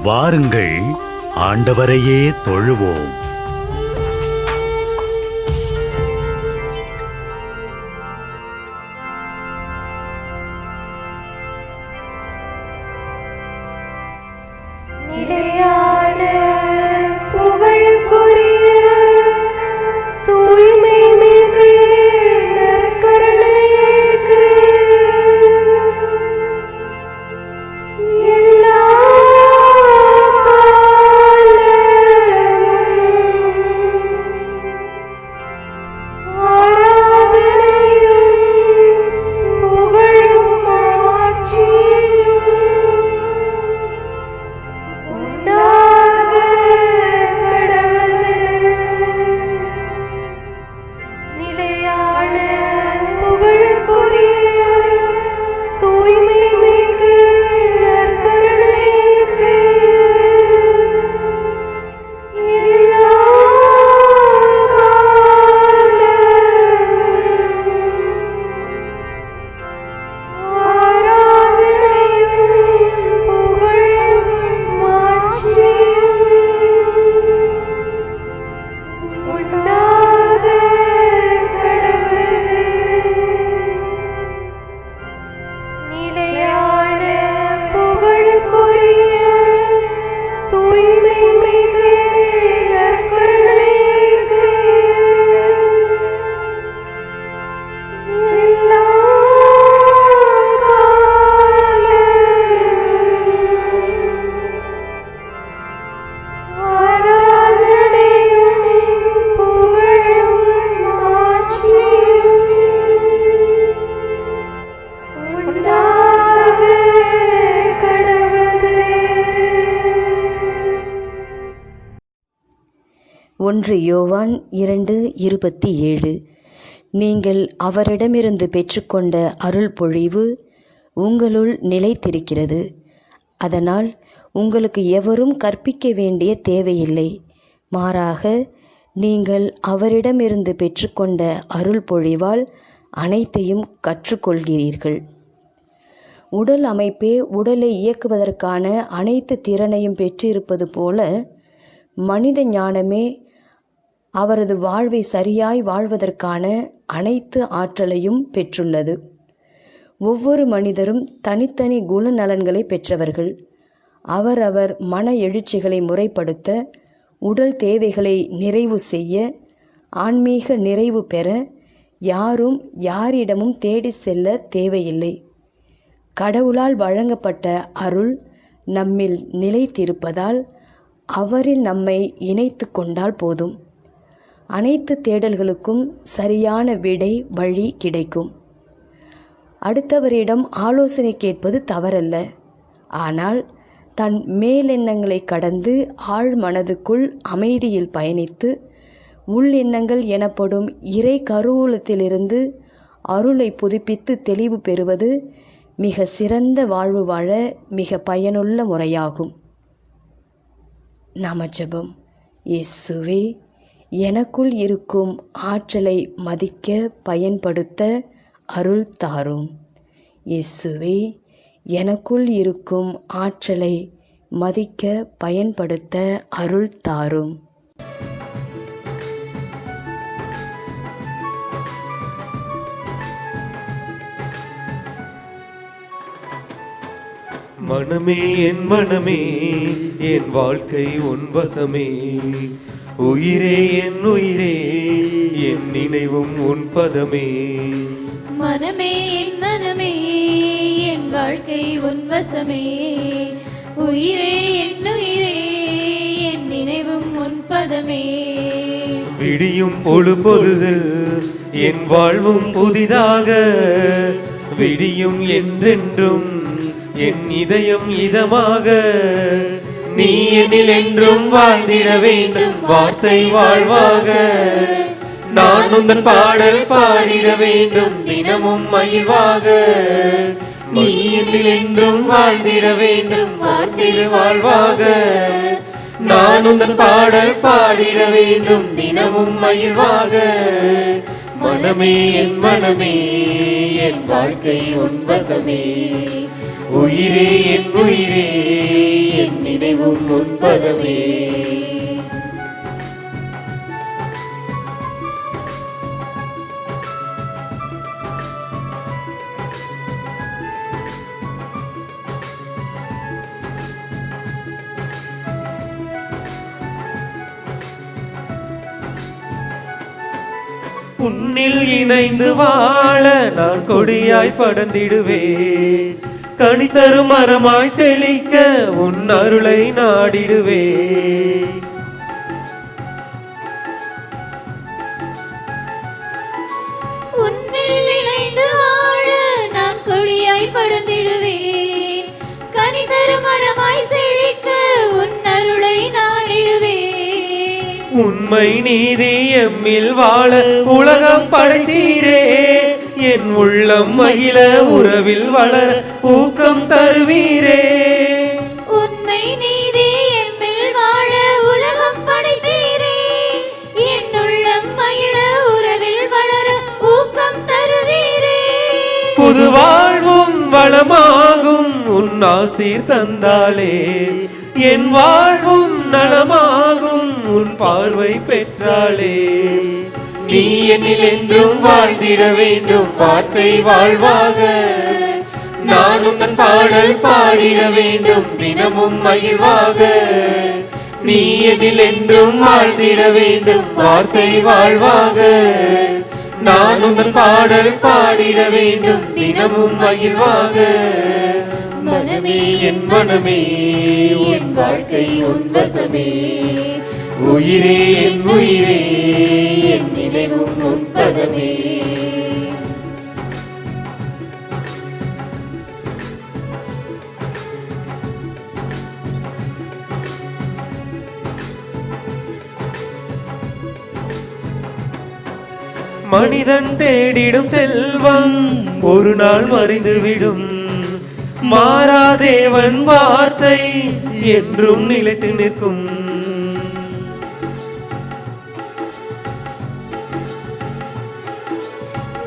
வாருங்கள், ஆண்டவரையே தொழுவோம். யோவான் 2:27. நீங்கள் அவரிடமிருந்து பெற்றுக்கொண்ட அருள் பொழிவு உங்களுள் நிலைத்திருக்கிறது. அதனால் உங்களுக்கு எவரும் கற்பிக்க வேண்டிய தேவையில்லை. மாறாக நீங்கள் அவரிடமிருந்து பெற்றுக்கொண்ட அருள் பொழிவால் அனைத்தையும் கற்றுக்கொள்கிறீர்கள். உடல் அமைப்பே உடலை இயக்குவதற்கான அனைத்து திறனையும் பெற்றிருப்பது போல மனித ஞானமே அவரது வாழ்வை சரியாய் வாழ்வதற்கான அனைத்து ஆற்றலையும் பெற்றுள்ளது. ஒவ்வொரு மனிதரும் தனித்தனி குணநலன்களை பெற்றவர்கள். அவரவர் மன எழுச்சிகளை முறைப்படுத்த, உடல் தேவைகளை நிறைவு செய்ய, ஆன்மீக நிறைவு பெற யாரும் யாரிடமும் தேடி செல்ல தேவையில்லை. கடவுளால் வழங்கப்பட்ட அருள் நம்மில் நிலைத்திருப்பதால் அவரில் நம்மை இணைத்து கொண்டால் போதும். அனைத்து தேடல்களுக்கும் சரியான விடை வழி கிடைக்கும். அடுத்தவரிடம் ஆலோசனை கேட்பது தவறல்ல. ஆனால் தன் மேலெண்ணங்களை கடந்து ஆழ் மனதுக்குள் அமைதியில் பயணித்து உள்ளெண்ணங்கள் எனப்படும் இறை கருவூலத்திலிருந்து அருளை புதுப்பித்து தெளிவு பெறுவது மிக சிறந்த வாழ்வு வாழ மிக பயனுள்ள முறையாகும். நாம ஜெபம். இயேசுவே, எனக்குள் இருக்கும் ஆற்றலை மதிக்க பயன்படுத்த அருள் தாரும். இயேசுவே, எனக்குள் இருக்கும் ஆற்றலை மதிக்க பயன்படுத்த அருள் தாரும். மனமே என் மனமே, என் வாழ்க்கை உன் வசமே. உயிரே என் உயிரே, என் நினைவும் உன் பதமே. மனமே என் மனமே, என் வாழ்க்கை உன் வசமே. உயிரே என் உயிரே, என் நினைவும் உன் பதமே. விடியும் பொழுபொழுதில் என் வாழ்வும் புதிதாக விடியும் என்றென்றும் என் இதயம் இதமாக. நீ என்னில் என்றும் வாழ்ந்திட வேண்டும், வார்த்தை வாழ்வாக. நான் உந்தன் பாடல் பாடிட வேண்டும், தினமும் மகிழ்வாக. நீ என்னில் என்றும் வாழ்ந்திட வேண்டும், வார்த்தை வாழ்வாக. நான் உந்தன் பாடல் பாடிட வேண்டும், தினமும் மகிழ்வாக. மனமே என் மனமே, என் வாழ்க்கை உன் வசமே. உயிரே என் உயிரே, நினைவும் உன்பதமே. உன்னில் இணைந்து வாழ நான் கொடியாய் படர்ந்திடுவேன். கனி தரும் மரமாய் செழிக்க உன் அருளை நாடிடுவேன். உன்னில் இணைந்து வாழ நான் கொடியாய் படர்ந்திடுவேன். கனி தரும் மரமாய் செழிக்க உன் அருளை நாடிடுவேன். உண்மை நீதி எம்மில் வாழ உலகம் படைத்தீரே. என் உள்ளம் மகிழ உறவில் வளர ஊக்கம் தருவீரே. உண்மை நீதி எம்மில் வாழ உலகம் படைத்தீரே. என் உள்ளம் மகிழ உறவில் வளர ஊக்கம் தருவீரே. புது வாழ்வும் வளமாகும் உன் ஆசீர் தந்தாலே. என் வாழ்வும் நலமாகும் உன் பார்வை பெற்றாளே. நீ என்னில் என்றும் வாழ்ந்திட வேண்டும் வார்த்தை வாழ்வாக. நான் உந்தன் பாடல் பாடிட வேண்டும் தினமும் மகிழ்வாக. நீ என்னில் என்றும் வாழ்ந்திட வேண்டும் வார்த்தை வாழ்வாக. நான் உந்தன் பாடல் பாடிட வேண்டும் தினமும் மகிழ்வாக. மனமே என் மனமே என் வாழ்க்கை உன் வசமே. உயிரே என் உயிரே என் நினைவும் உன் பதமே. மனிதன் தேடிடும் செல்வம் ஒரு நாள் மறைந்துவிடும். மாறாதேவன் வார்த்தை என்றும் நிலைத்து நிற்கும்.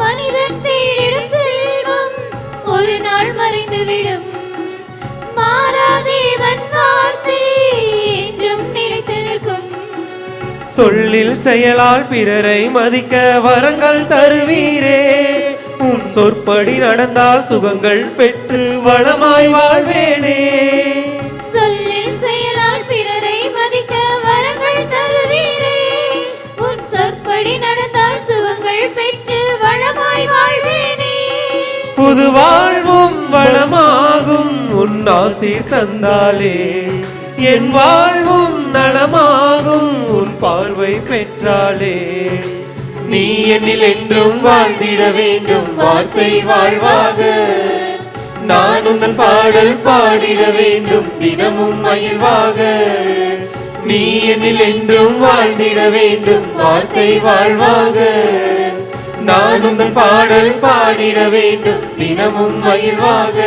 மனிதன் தேடிடும் செல்வம் ஒரு நாள் மறைந்துவிடும். மாறாதேவன் வார்த்தை என்றும் நிலைத்து நிற்கும். சொல்லில் செயலால் பிறரை மதிக்க வரங்கள் தருவீரே. உன் சொற்படி நடந்தால் சுகங்கள் பெற்று வளமாய் வாழ்வேனே. சொல்லில் செயலால் பிறரை மதிக்க வரங்கள் தருவீரே. உன் சொற்படி நடந்தால் சுகங்கள் பெற்று வளமாய் வாழ்வேனே. புது வாழ்வும் வளமாகும் உன் ஆசீர் தந்தாலே. என் வாழ்வும் நலமாகும் உன் பார்வை பெற்றாலே. நீ என்னில் என்றும் வாழ்ந்திட வேண்டும் வார்த்தை வாழ்வாக. நான் உந்தன் பாடல் பாடிட வேண்டும் தினமும் மகிழ்வாக. நீ என்னில் என்றும் வாழ்ந்திட வேண்டும் வார்த்தை வாழ்வாக. நான் உந்தன் பாடல் பாடிட வேண்டும் தினமும் மகிழ்வாக.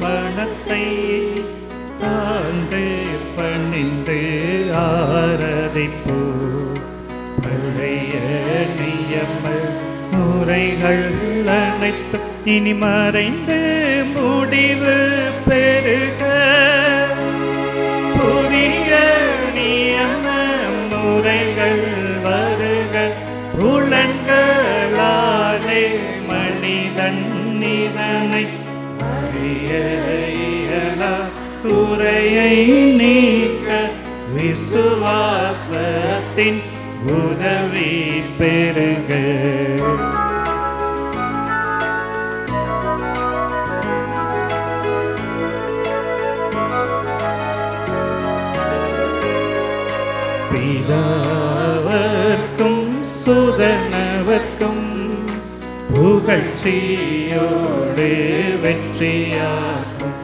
மனத்தை தாழ்ந்து பணிந்து ஆராதிப்போ. பழைய நியம முறைகள் அனைத்து இனி மறைந்து முடிவு பெருக. புதிய நியம முறைகள் வருக. புலன்களாலே மனிதன் இதனை அறிய இயலா. குறையை நீக்க விசுவாசத்தின் உதவி பெருக. பிதாவர்க்கும் சுதனவர்க்கும் புகழ்ச்சியோடு வெற்றியாகும்.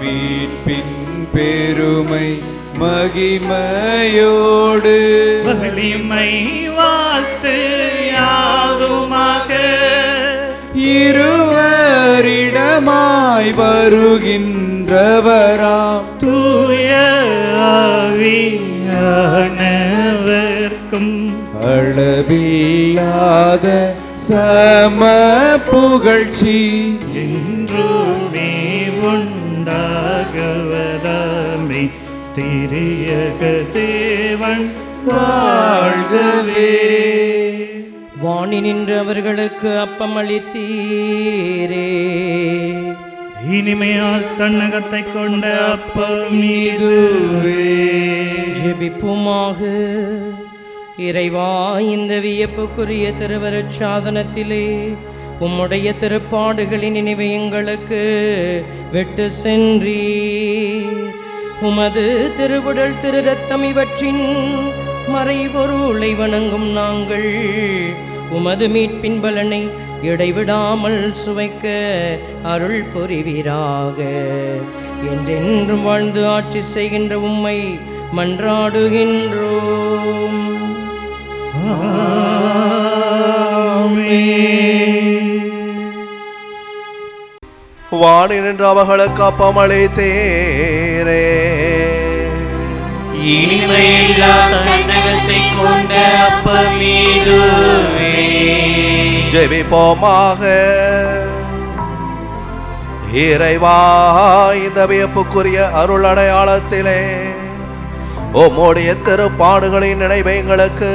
மீட்பின் பெருமை மகிமையோடு வலிமை வாழ்த்து யாவுமாக இருவரிடமாய் வருகின்றவராம் தூய ஆவியானவர்க்கும் அளவில்லாத சம புகழ்ச்சி என்றுமே உண்டாகவதாமே திரியக தேவன் வாழ்கவே. வாணி நின்று அவர்களுக்கு அப்பம் அளித்தீரே. இனிமையால் தன்னகத்தை கொண்ட அப்பம் இதுவே. ஜெபிப்புமாக. இறைவா, இந்த வியப்புக்குரிய திருவருட் சாதனத்திலே உம்முடைய திருப்பாடுகளின் நினைவை எங்களுக்கு விட்டு சென்றீர். உமது திருவுடல் திரு ரத்தம் இவற்றின் மறைபொருளை வணங்கும் நாங்கள் உமது மீட்பின் பலனை இடைவிடாமல் சுவைக்க அருள் புரிவீராக. என்றென்றும் வாழ்ந்து ஆட்சி செய்கின்ற உம்மை மன்றாடுகின்றோம். வாணி நின்று அவர்களுக்கு அப்பம் அளித்தீரே. இனிமையில்லா தன்னகத்தை கொண்ட அப்பம் இதுவே. ஜெபிப்போமாக. இறைவா, இந்த வியப்புக்குரிய அருள் அடையாளத்திலே உம்முடைய திருப்பாடுகளின் நினைவை எங்களுக்கு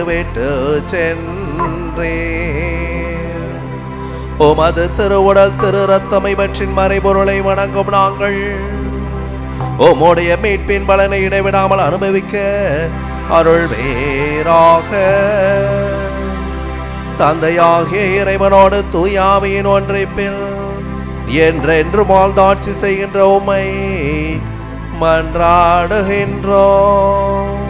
விட்டு சென்றே. உமது திருவுடல் திரு ரத்தம் இவற்றின் மறைபொருளை வணங்கும் நாங்கள் உம்முடைய மீட்பின் பலனை இடைவிடாமல் அனுபவிக்க அருள் வேறாக. தந்தையாகிய இறைவனோடு தூயாவியின் ஒன்றிப்பில் என்றென்று வாழ்ந்தாட்சி செய்கின்ற உம்மை மன்றாடுகின்றோம்.